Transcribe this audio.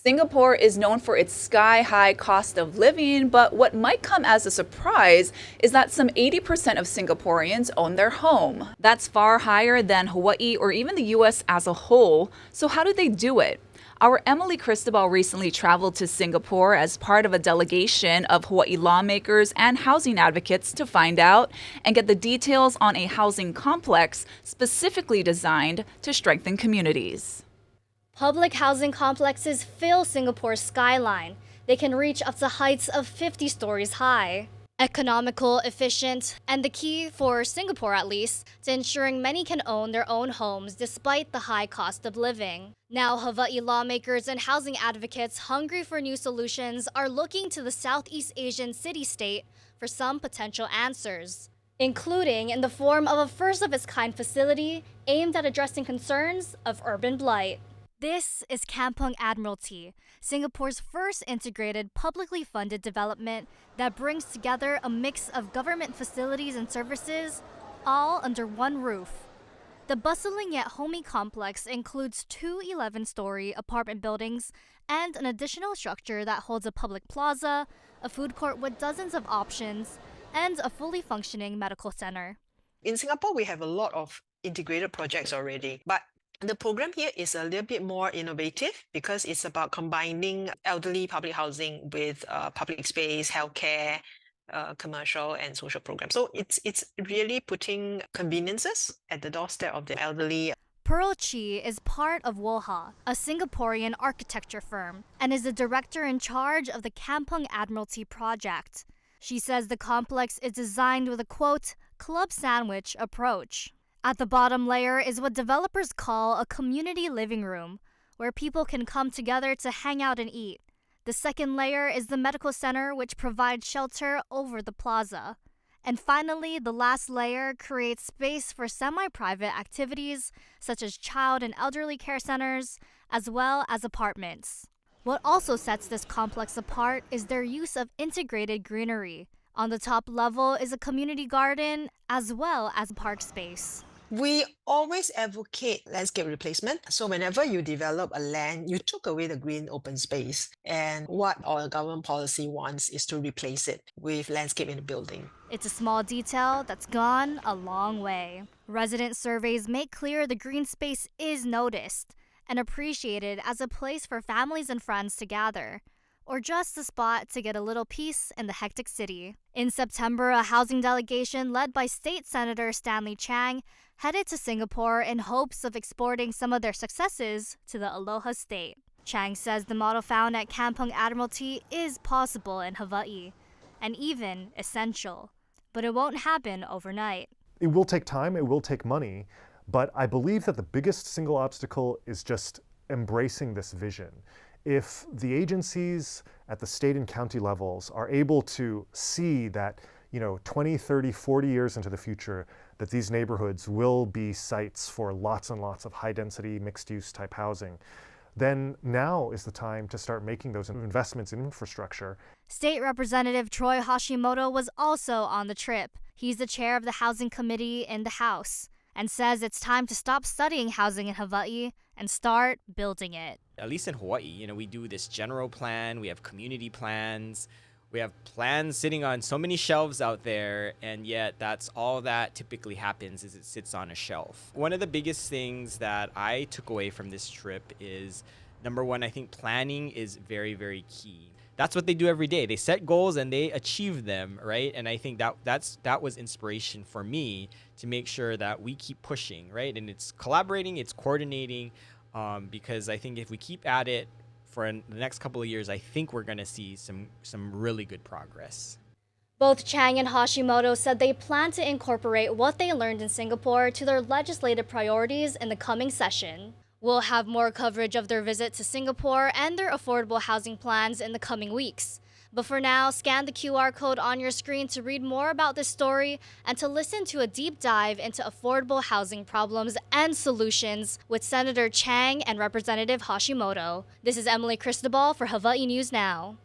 Singapore is known for its sky-high cost of living, but what might come as a surprise is that some 80% of Singaporeans own their home. That's far higher than Hawaii or even the US as a whole. So how do they do it? Our Emily Cristobal recently traveled to Singapore as part of a delegation of Hawaii lawmakers and housing advocates to find out and get the details on a housing complex specifically designed to strengthen communities. Public housing complexes fill Singapore's skyline. They can reach up to heights of 50 stories high. Economical, efficient, and the key, for Singapore at least, to ensuring many can own their own homes despite the high cost of living. Now, Hawaii lawmakers and housing advocates hungry for new solutions are looking to the Southeast Asian city-state for some potential answers, including in the form of a first-of-its-kind facility aimed at addressing concerns of urban blight. This is Campong Admiral, Singapore's first integrated, publicly funded development that brings together a mix of government facilities and services, all under one roof. The bustling yet homey complex includes two 11-story apartment buildings and an additional structure that holds a public plaza, a food court with dozens of options, and a fully functioning medical center. In Singapore, we have a lot of integrated projects already, but the program here is a little bit more innovative because it's about combining elderly public housing with public space, healthcare, commercial and social programs. So it's really putting conveniences at the doorstep of the elderly. Pearl Chi is part of Woha, a Singaporean architecture firm, and is the director in charge of the Campong Admiralty project. She says the complex is designed with a, quote, club sandwich approach. At the bottom layer is what developers call a community living room, where people can come together to hang out and eat. The second layer is the medical center, which provides shelter over the plaza. And finally, the last layer creates space for semi-private activities, such as child and elderly care centers, as well as apartments. What also sets this complex apart is their use of integrated greenery. On the top level is a community garden, as well as park space. We always advocate landscape replacement. So whenever you develop a land, you took away the green open space. And what our government policy wants is to replace it with landscape in the building. It's a small detail that's gone a long way. Resident surveys make clear the green space is noticed and appreciated as a place for families and friends to gather, or just a spot to get a little peace in the hectic city. In September, a housing delegation led by State Senator Stanley Chang headed to Singapore in hopes of exporting some of their successes to the Aloha State. Chang says the model found at Campong Admiralty is possible in Hawaii, and even essential. But it won't happen overnight. It will take time, it will take money, but I believe that the biggest single obstacle is just embracing this vision. If the agencies at the state and county levels are able to see that, 20, 30, 40 years into the future, that these neighborhoods will be sites for lots and lots of high-density, mixed-use type housing, then now is the time to start making those investments in infrastructure. State Representative Troy Hashimoto was also on the trip. He's the chair of the Housing Committee in the House, and says it's time to stop studying housing in Hawaii and start building it. At least in Hawaii, we do this general plan, we have community plans, we have plans sitting on so many shelves out there, and yet that's all that typically happens is it sits on a shelf. One of the biggest things that I took away from this trip is, number one, I think planning is very, very key. That's what they do every day. They set goals and they achieve them, right? And I think that was inspiration for me to make sure that we keep pushing, right? And it's collaborating, it's coordinating, because I think if we keep at it for the next couple of years, I think we're going to see some really good progress. Both Chang and Hashimoto said they plan to incorporate what they learned in Singapore to their legislative priorities in the coming session. We'll have more coverage of their visit to Singapore and their affordable housing plans in the coming weeks. But for now, scan the QR code on your screen to read more about this story and to listen to a deep dive into affordable housing problems and solutions with Senator Chang and Representative Hashimoto. This is Emily Cristobal for Hawaii News Now.